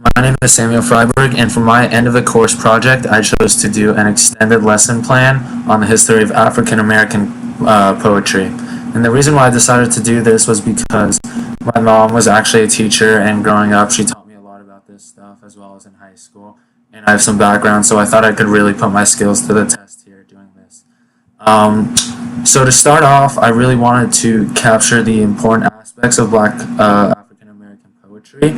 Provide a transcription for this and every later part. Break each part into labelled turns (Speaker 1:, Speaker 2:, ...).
Speaker 1: My name is Samuel Freiberg, and for my end of the course project, I chose to do an extended lesson plan on the history of African American poetry. And the reason why I decided to do this was because my mom was actually a teacher, and growing up, she taught me a lot about this stuff as well as in high school. And I have some background, so I thought I could really put my skills to the test here doing this. Um, so to start off, I really wanted to capture the important aspects of Black African American poetry,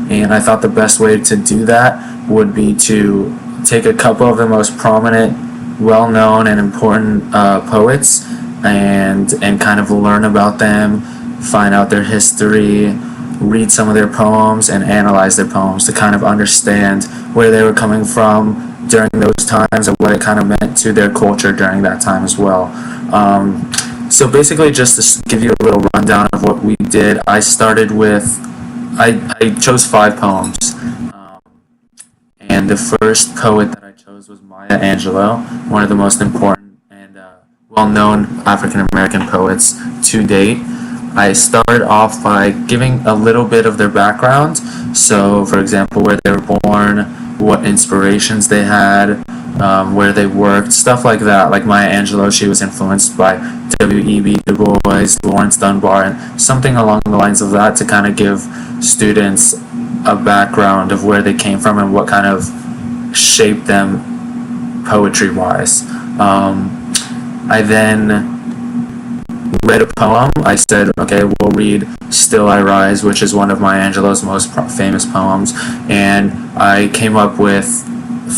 Speaker 1: and I thought the best way to do that would be to take a couple of the most prominent, well-known, and important poets, and kind of learn about them, find out their history, read some of their poems, and analyze their poems to kind of understand where they were coming from during those times and what it kind of meant to their culture during that time as well. So basically, just to give you a little rundown of what we did, I chose 5 poems. And the first poet that I chose was Maya Angelou, one of the most important and well-known African American poets to date. I started off by giving a little bit of their background. So, for example, where they were born, what inspirations they had, where they worked, stuff like that. Like Maya Angelou, she was influenced by W.E.B. Du Bois, Lawrence Dunbar, and something along the lines of that to kind of give students a background of where they came from and what kind of shaped them poetry-wise. I then read a poem. I said, okay, we'll read Still I Rise, which is one of Maya Angelou's most famous poems, and I came up with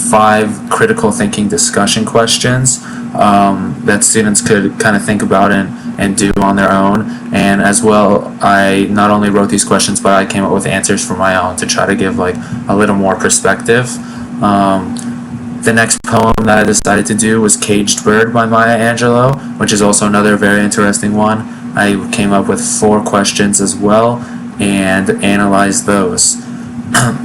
Speaker 1: 5 critical thinking discussion questions that students could kind of think about and do on their own. And as well, I not only wrote these questions, but I came up with answers for my own to try to give like a little more perspective. The next poem that I decided to do was Caged Bird by Maya Angelou, which is also another very interesting one. I came up with 4 questions as well and analyzed those.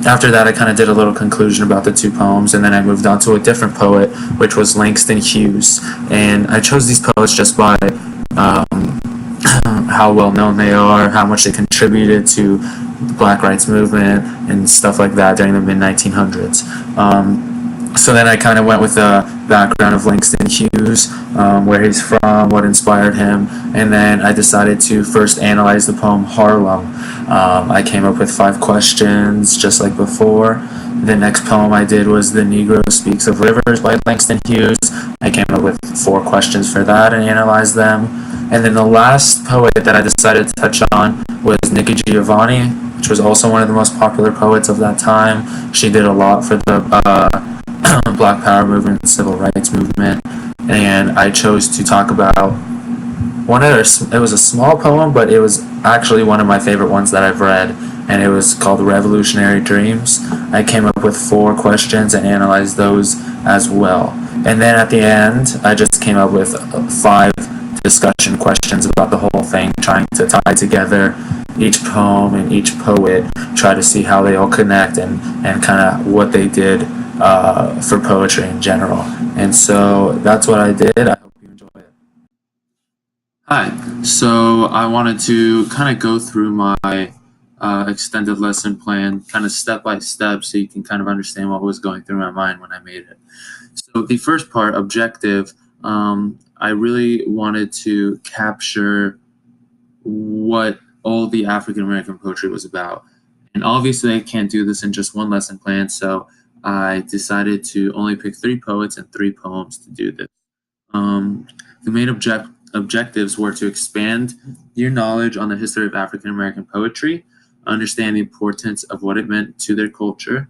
Speaker 1: After that, I kind of did a little conclusion about the 2 poems, and then I moved on to a different poet, which was Langston Hughes. And I chose these poets just by how well known they are, how much they contributed to the Black Rights Movement, and stuff like that during the mid-1900s. So then I kind of went with the background of Langston Hughes, where he's from, what inspired him, and then I decided to first analyze the poem Harlem. I came up with 5 questions, just like before. The next poem I did was The Negro Speaks of Rivers by Langston Hughes. I came up with 4 questions for that and analyzed them. And then the last poet that I decided to touch on was Nikki Giovanni, which was also one of the most popular poets of that time. She did a lot for the Black Power movement, the Civil Rights movement, and I chose to talk about it was a small poem, but it was actually one of my favorite ones that I've read, and it was called Revolutionary Dreams. I came up with 4 questions and analyzed those as well. And then at the end, I just came up with 5 discussion questions about the whole thing, trying to tie together each poem and each poet, try to see how they all connect and kind of what they did for poetry in general. And so that's what I did. I hope you enjoy it. Hi. So I wanted to kind of go through my extended lesson plan, kind of step by step, so you can kind of understand what was going through my mind when I made it. So the first part, objective, I really wanted to capture what all the African American poetry was about. And obviously I can't do this in just one lesson plan, so I decided to only pick 3 poets and 3 poems to do this. The main objectives were to expand your knowledge on the history of African American poetry, understand the importance of what it meant to their culture,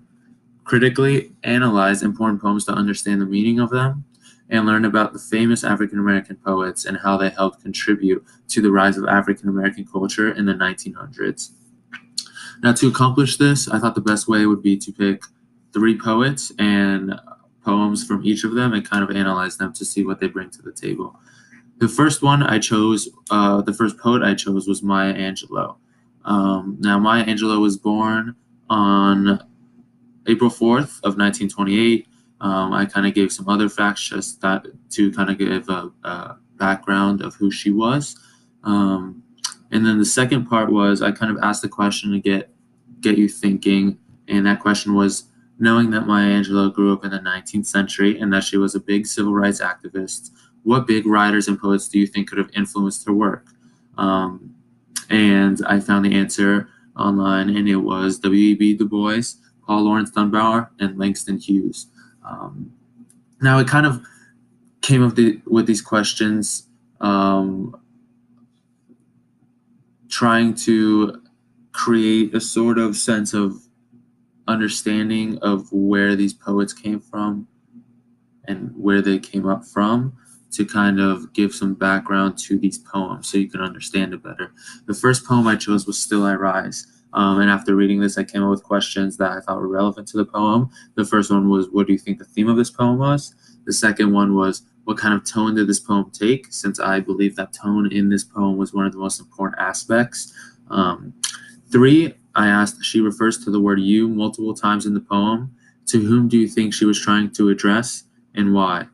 Speaker 1: critically analyze important poems to understand the meaning of them, and learn about the famous African American poets and how they helped contribute to the rise of African American culture in the 1900s. Now, to accomplish this, I thought the best way would be to pick 3 poets and poems from each of them and kind of analyze them to see what they bring to the table. The first one I chose, the first poet I chose was Maya Angelou. Now, Maya Angelou was born on April 4th of 1928. I kind of gave some other facts just to kind of give a background of who she was. And then the second part was I kind of asked the question to get you thinking And that question was, knowing that Maya Angelou grew up in the 19th century and that she was a big civil rights activist, what big writers and poets do you think could have influenced her work? Um, and I found the answer online, and it was W.E.B. Du Bois, Paul Laurence Dunbar, and Langston Hughes. Um, Now, it kind of came up with these questions, trying to create a sort of sense of understanding of where these poets came from and where they came up from, to kind of give some background to these poems so you can understand it better. The first poem I chose was Still I Rise. And after reading this, I came up with questions that I thought were relevant to the poem. The first one was, what do you think the theme of this poem was? The second one was, what kind of tone did this poem take? Since I believe that tone in this poem was one of the most important aspects. Three, I asked, she refers to the word you multiple times in the poem. To whom do you think she was trying to address, and why?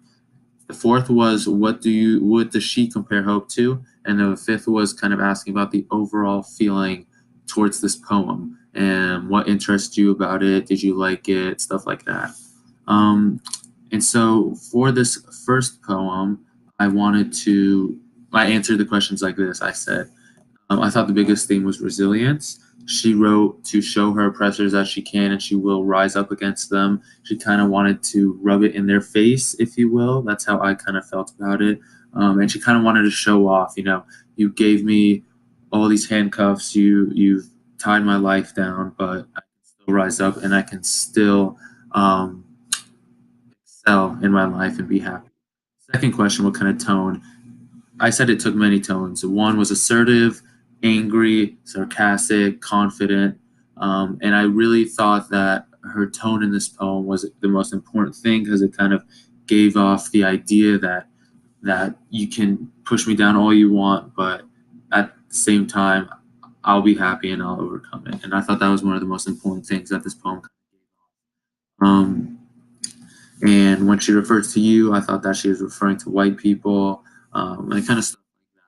Speaker 1: The fourth was, what does she compare hope to? And the fifth was kind of asking about the overall feeling towards this poem and what interests you about it. Did you like it? Stuff like that. Um, and so for this first poem, I answered the questions like this. I said, I thought the biggest theme was resilience. She wrote to show her oppressors that she can and she will rise up against them. She kind of wanted to rub it in their face, if you will. That's how I kind of felt about it. And she kind of wanted to show off, you gave me all these handcuffs, you've tied my life down, but I can still rise up and I can still um, excel in my life and be happy. Second question, what kind of tone? I said it took many tones. One was assertive, angry, sarcastic, confident, and I really thought that her tone in this poem was the most important thing because it kind of gave off the idea that you can push me down all you want, but at the same time, I'll be happy and I'll overcome it. And I thought that was one of the most important things that this poem. Um, and when she refers to you, I thought that she was referring to white people, and kind of stuff like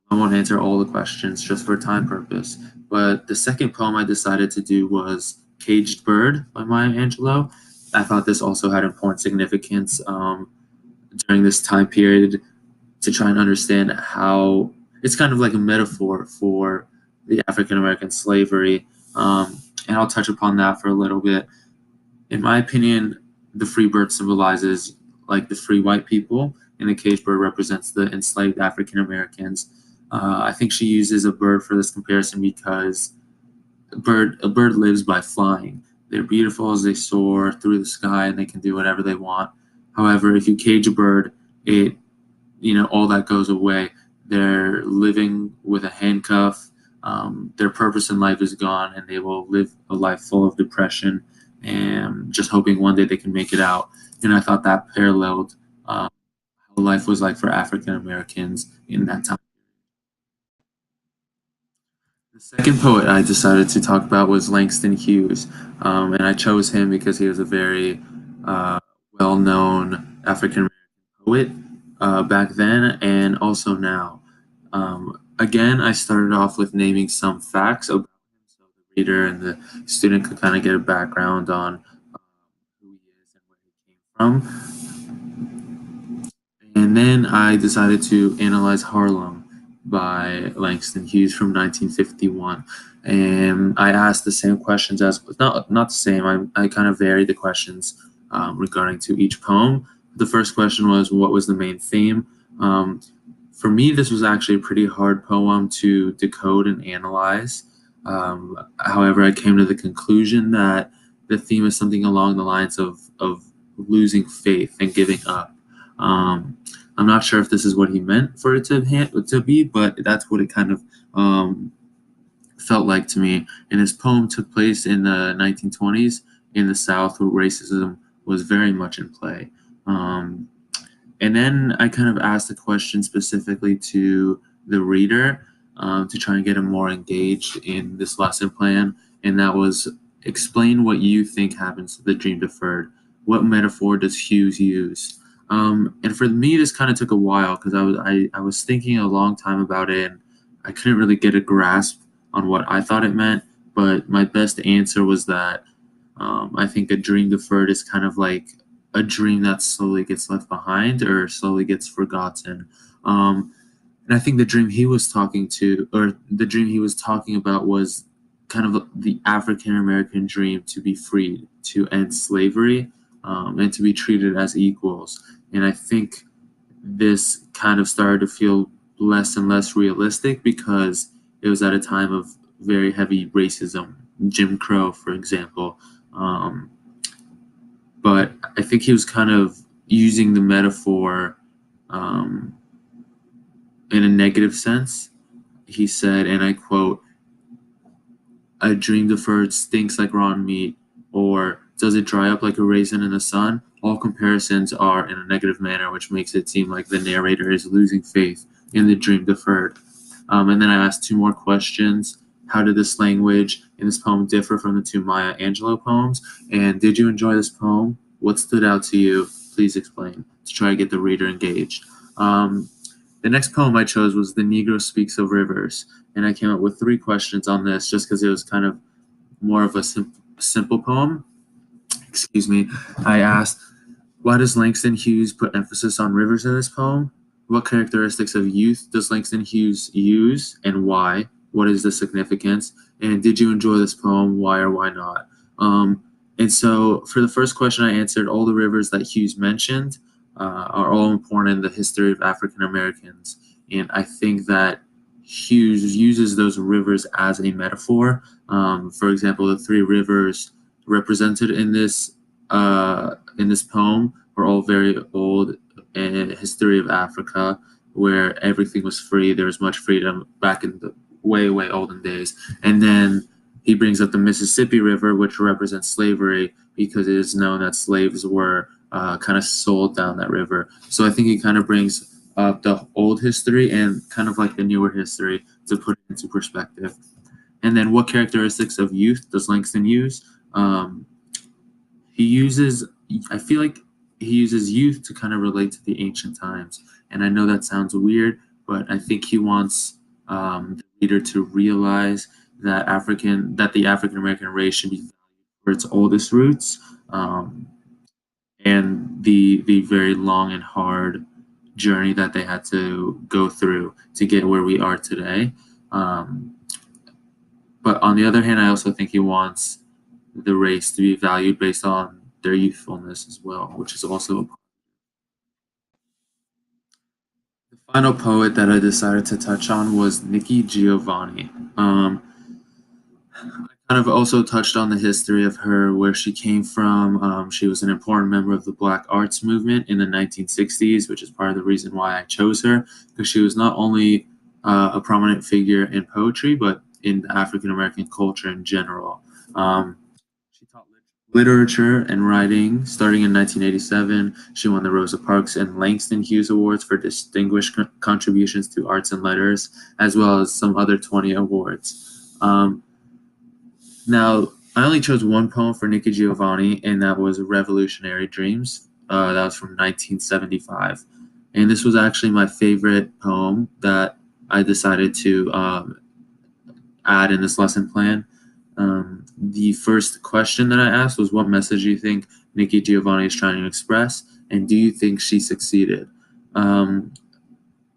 Speaker 1: that. I won't answer all the questions just for time purpose. But the second poem I decided to do was Caged Bird by Maya Angelou. I thought this also had important significance during this time period, to try and understand how it's kind of like a metaphor for the African American slavery. And I'll touch upon that for a little bit. In my opinion, the free bird symbolizes like the free white people, and the caged bird represents the enslaved African Americans. I think she uses a bird for this comparison because a bird lives by flying. They're beautiful as they soar through the sky and they can do whatever they want. However, if you cage a bird, it all that goes away. They're living with a handcuff. Their purpose in life is gone, and they will live a life full of depression and just hoping one day they can make it out. And I thought that paralleled how life was like for African Americans in that time. The second poet I decided to talk about was Langston Hughes, and I chose him because he was a very well-known African American poet back then and also now. Again, I started off with naming some facts about him so the reader and the student could kind of get a background on who he is and where he came from. And then I decided to analyze Harlem by Langston Hughes from 1951. And I asked the same questions as, not the same, I kind of varied the questions regarding to each poem. The first question was, what was the main theme? For me, this was actually a pretty hard poem to decode and analyze. However, I came to the conclusion that the theme is something along the lines of losing faith and giving up. I'm not sure if this is what he meant for it to be, but that's what it kind of felt like to me. And his poem took place in the 1920s in the South, where racism was very much in play. And then I kind of asked the question specifically to the reader to try and get him more engaged in this lesson plan, and that was, explain what you think happens to the dream deferred. What metaphor does Hughes use? And for me, this kind of took a while because I was thinking a long time about it, and I couldn't really get a grasp on what I thought it meant. But my best answer was that I think a dream deferred is kind of like a dream that slowly gets left behind or slowly gets forgotten. Um, and I think the dream he was talking to, or the dream he was talking about, was kind of the African American dream to be freed, to end slavery, and to be treated as equals. And I think this kind of started to feel less and less realistic because it was at a time of very heavy racism, Jim Crow, for example. Um, but I think he was kind of using the metaphor um, in a negative sense. He said, and I quote, "A dream deferred stinks like rotten meat," or "Does it dry up like a raisin in the sun?" All comparisons are in a negative manner, which makes it seem like the narrator is losing faith in the dream deferred. And then I asked two more questions. How did this language in this poem differ from the two Maya Angelou poems? And did you enjoy this poem? What stood out to you? Please explain, to try to get the reader engaged. The next poem I chose was "The Negro Speaks of Rivers," and I came up with three questions on this just because it was kind of more of a simple poem. Excuse me. I asked, why does Langston Hughes put emphasis on rivers in this poem? What characteristics of youth does Langston Hughes use, and why? What is the significance? And did you enjoy this poem? Why or why not? And so for the first question, I answered all the rivers that Hughes mentioned are all important in the history of African Americans. And I think that Hughes uses those rivers as a metaphor. For example, the three rivers represented in this poem were all very old in history of Africa, where everything was free. There was much freedom back in the way olden days. And then he brings up the Mississippi River, which represents slavery, because it is known that slaves were kind of sold down that river. So I think he kind of brings up the old history and kind of like the newer history to put it into perspective. And then what characteristics of youth does Langston use? He uses, I feel like he uses youth to kind of relate to the ancient times. And I know that sounds weird, but I think he wants the reader to realize that the African American race should be valued for its oldest roots, and the very long and hard journey that they had to go through to get where we are today. But on the other hand, I also think he wants the race to be valued based on their youthfulness as well, which is also the final poet that I decided to touch on was Nikki Giovanni. I kind of also touched on the history of her, where she came from. She was an important member of the Black Arts movement in the 1960s, which is part of the reason why I chose her, because she was not only a prominent figure in poetry, but in African American culture in general. She taught literature and writing starting in 1987. She won the Rosa Parks and Langston Hughes Awards for distinguished contributions to arts and letters, as well as some other 20 awards. Now, I only chose one poem for Nikki Giovanni, and that was Revolutionary Dreams. That was from 1975. And this was actually my favorite poem that I decided to add in this lesson plan. The first question that I asked was, what message do you think Nikki Giovanni is trying to express, and do you think she succeeded? The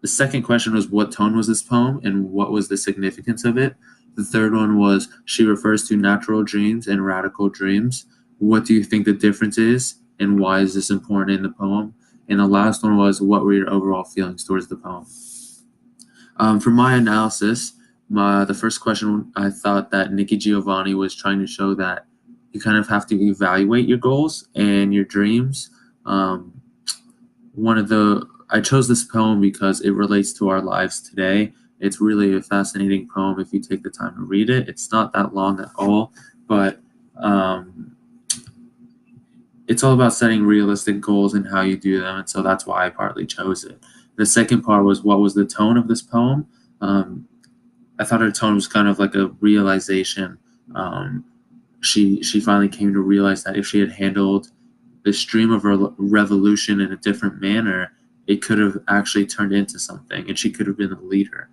Speaker 1: second question was, what tone was this poem, and what was the significance of it? The third one was, she refers to natural dreams and radical dreams. What do you think the difference is, and why is this important in the poem? And the last one was, what were your overall feelings towards the poem? For my analysis, the first question, I thought that Nikki Giovanni was trying to show that you kind of have to evaluate your goals and your dreams. I chose this poem because it relates to our lives today. It's really a fascinating poem if you take the time to read it. It's not that long at all, but it's all about setting realistic goals and how you do them, and so that's why I partly chose it. The second part was, what was the tone of this poem? I thought her tone was kind of like a realization. She finally came to realize that if she had handled the stream of a revolution in a different manner, it could have actually turned into something, and she could have been a leader.